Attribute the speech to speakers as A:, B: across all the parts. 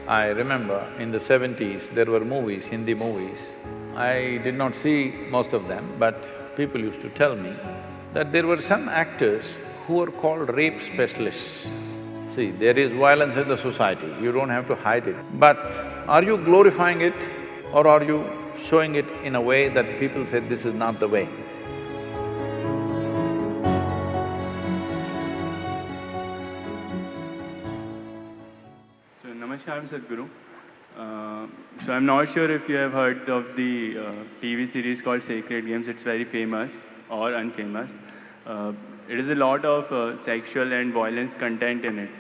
A: I remember in the 70s, there were movies, Hindi movies. I did not see most of them, but people used to tell me that there were some actors who were called rape specialists. See, there is violence in the society, you don't have to hide it. But are you glorifying it or are you showing it in a way that people say this is not the way?
B: So, Namaskar, Sadhguru. So, I'm not sure if you have heard of the TV series called Sacred Games. It's very famous or unfamous. It is a lot of sexual and violence content in it.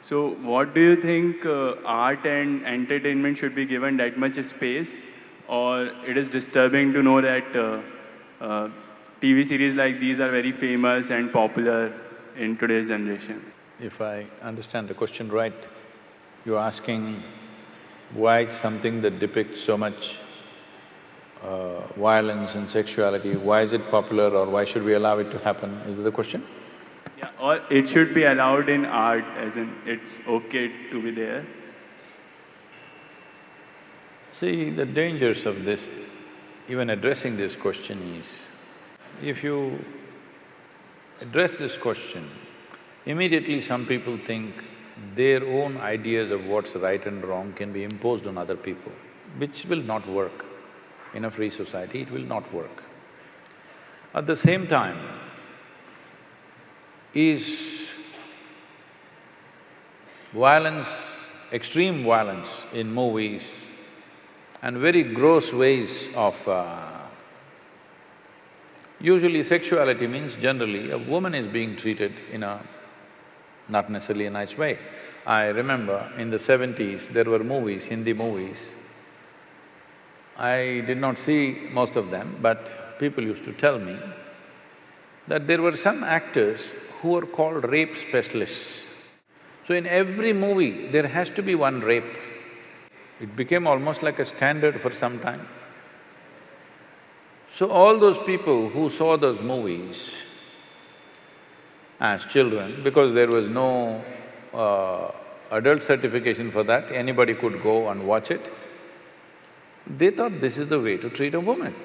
B: So, what do you think art and entertainment should be given that much space, or it is disturbing to know that TV series like these are very famous and popular in today's generation?
A: If I understand the question right, you're asking why something that depicts so much violence and sexuality, why is it popular or why should we allow it to happen? Is that the question?
B: Yeah, or it should be allowed in art, as in it's okay to be there.
A: See, the dangers of this, even addressing this question is, if you address this question, immediately some people think their own ideas of what's right and wrong can be imposed on other people, which will not work. In a free society, it will not work. At the same time, is violence, extreme violence in movies and very gross ways of… Usually sexuality means generally a woman is being treated in a not necessarily a nice way. I remember in the 70s, there were movies, Hindi movies. I did not see most of them, but people used to tell me that there were some actors who were called rape specialists. So in every movie, there has to be one rape. It became almost like a standard for some time. So all those people who saw those movies as children, because there was no adult certification for that, anybody could go and watch it, they thought this is the way to treat a woman.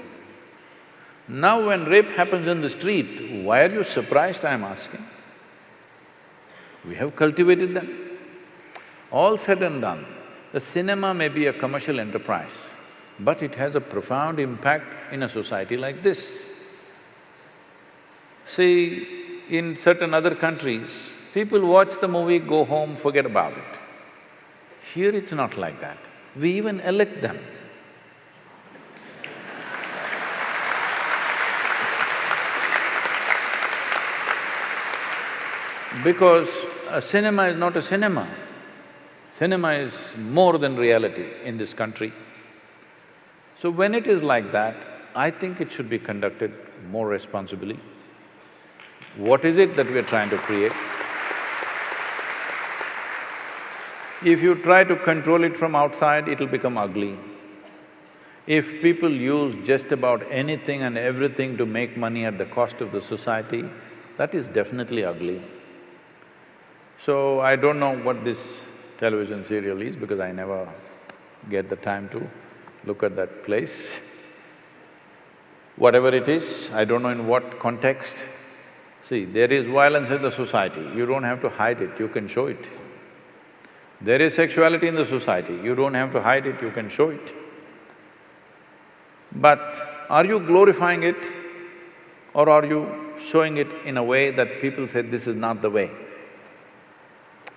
A: Now when rape happens in the street, why are you surprised, I'm asking? We have cultivated them. All said and done, the cinema may be a commercial enterprise, but it has a profound impact in a society like this. See, in certain other countries, people watch the movie, go home, forget about it. Here it's not like that. We even elect them. Because a cinema is not a cinema. Cinema is more than reality in this country. So when it is like that, I think it should be conducted more responsibly. What is it that we're trying to create? If you try to control it from outside, it'll become ugly. If people use just about anything and everything to make money at the cost of the society, that is definitely ugly. So I don't know what this television serial is because I never get the time to look at that place. Whatever it is, I don't know in what context. See, there is violence in the society, you don't have to hide it, you can show it. There is sexuality in the society, you don't have to hide it, you can show it. But are you glorifying it or are you showing it in a way that people say this is not the way?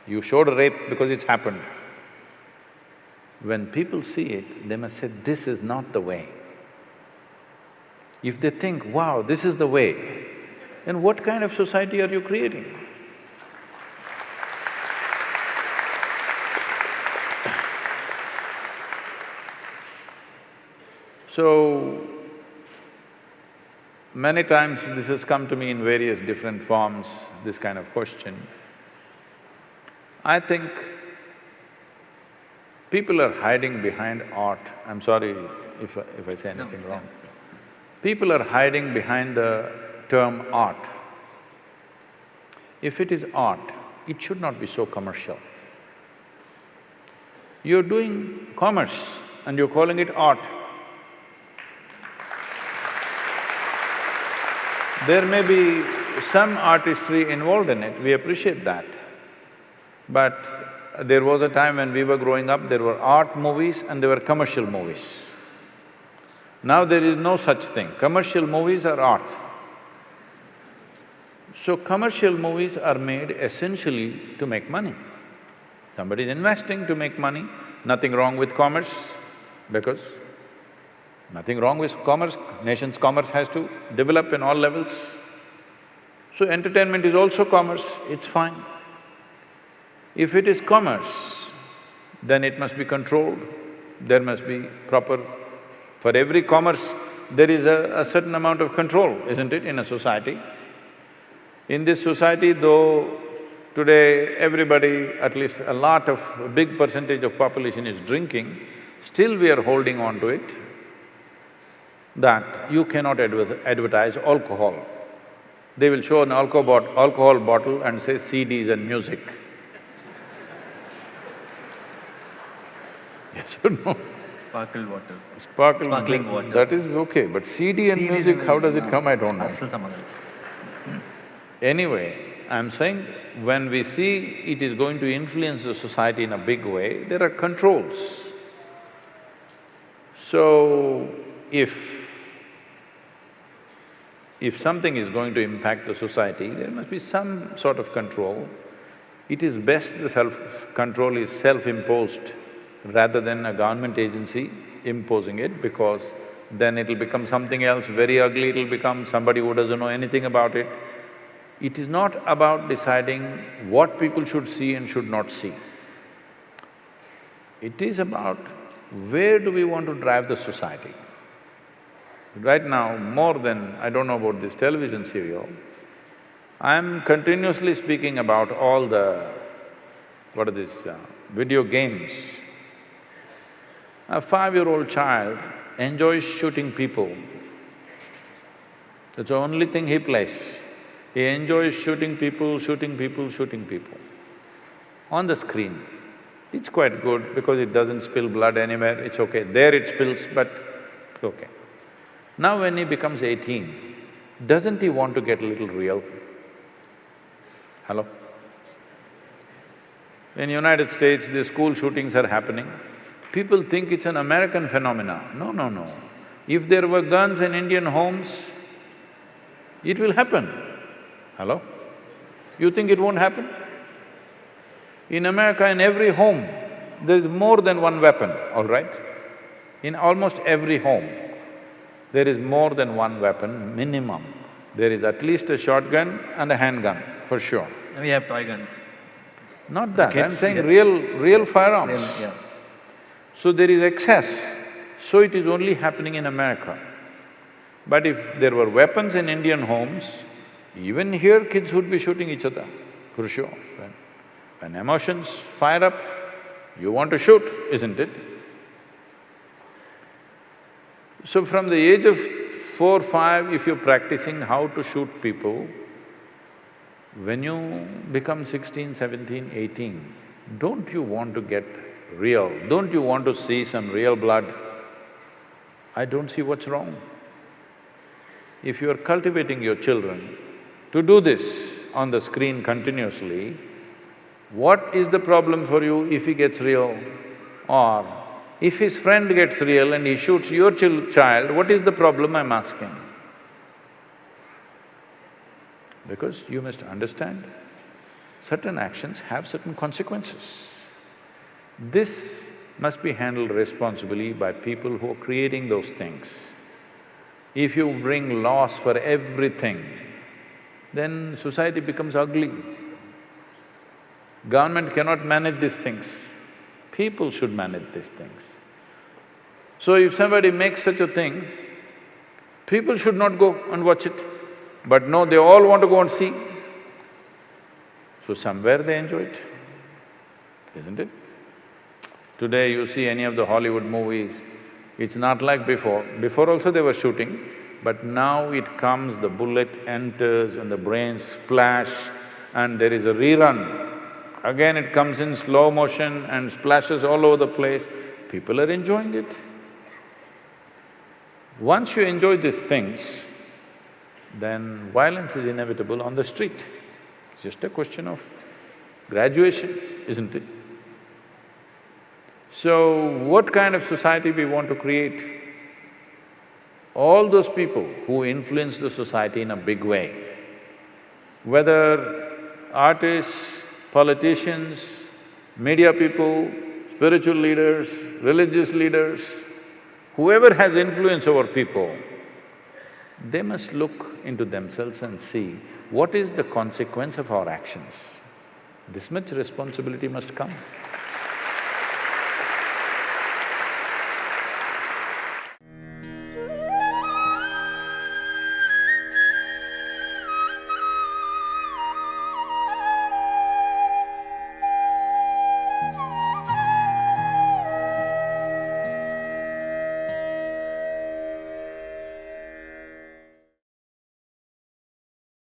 A: You showed a rape because it's happened. When people see it, they must say, this is not the way. If they think, wow, this is the way, then what kind of society are you creating? So, many times this has come to me in various different forms, this kind of question. I think people are hiding behind art. I'm sorry if I say anything wrong. People are hiding behind the term art. If it is art, it should not be so commercial. You're doing commerce and you're calling it art. There may be some artistry involved in it, we appreciate that. But there was a time when we were growing up, there were art movies and there were commercial movies. Now there is no such thing, commercial movies are art. So commercial movies are made essentially to make money. Somebody is investing to make money, nothing wrong with commerce, because nothing wrong with commerce, nation's commerce has to develop in all levels. So entertainment is also commerce, it's fine. If it is commerce, then it must be controlled, there must be proper… For every commerce, there is a certain amount of control, isn't it, in a society? In this society, though today everybody, at least a big percentage of population is drinking, still we are holding on to it that you cannot advertise alcohol. They will show an alcohol bottle and say CDs and music. Yes or no?
B: Sparkle water.
C: Sparkling water.
A: That is okay, but CD and music, how does it come, I don't know. Anyway, I'm saying when we see it is going to influence the society in a big way, there are controls. So, if something is going to impact the society, there must be some sort of control. It is best the self-control is self-imposed rather than a government agency imposing it, because then it'll become something else very ugly, it'll become somebody who doesn't know anything about it. It is not about deciding what people should see and should not see. It is about where do we want to drive the society. Right now, more than… I don't know about this television serial, I'm continuously speaking about all the… what are these… video games. A 5-year-old child enjoys shooting people. That's the only thing he plays. He enjoys shooting people on the screen. It's quite good because it doesn't spill blood anywhere, it's okay. There it spills, but it's okay. Now when he becomes 18, doesn't he want to get a little real? Hello? In United States, the school shootings are happening. People think it's an American phenomena. No, no, no. If there were guns in Indian homes, it will happen. Hello? You think it won't happen? In America, in every home, there is more than one weapon, all right? In almost every home, there is more than one weapon, minimum. There is at least a shotgun and a handgun, for sure.
C: We have toy guns.
A: Not that, I'm saying real firearms.
C: Yeah.
A: So there is excess, so it is only happening in America. But if there were weapons in Indian homes, even here kids would be shooting each other, for sure. When emotions fire up, you want to shoot, isn't it? So from the age of 4, 5, if you're practicing how to shoot people, when you become 16, 17, 18, don't you want to get real? Don't you want to see some real blood? I don't see what's wrong. If you are cultivating your children to do this on the screen continuously, what is the problem for you if he gets real? Or if his friend gets real and he shoots your child, what is the problem, I'm asking? Because you must understand, certain actions have certain consequences. This must be handled responsibly by people who are creating those things. If you bring laws for everything, then society becomes ugly. Government cannot manage these things, people should manage these things. So if somebody makes such a thing, people should not go and watch it. But no, they all want to go and see. So somewhere they enjoy it, isn't it? Today you see any of the Hollywood movies, it's not like before. Before also they were shooting, but now it comes, the bullet enters and the brains splash and there is a rerun. again it comes in slow motion and splashes all over the place, people are enjoying it. Once you enjoy these things, then violence is inevitable on the street. It's just a question of graduation, isn't it? So, what kind of society we want to create? All those people who influence the society in a big way, whether artists, politicians, media people, spiritual leaders, religious leaders, whoever has influence over people, they must look into themselves and see what is the consequence of our actions. This much responsibility must come.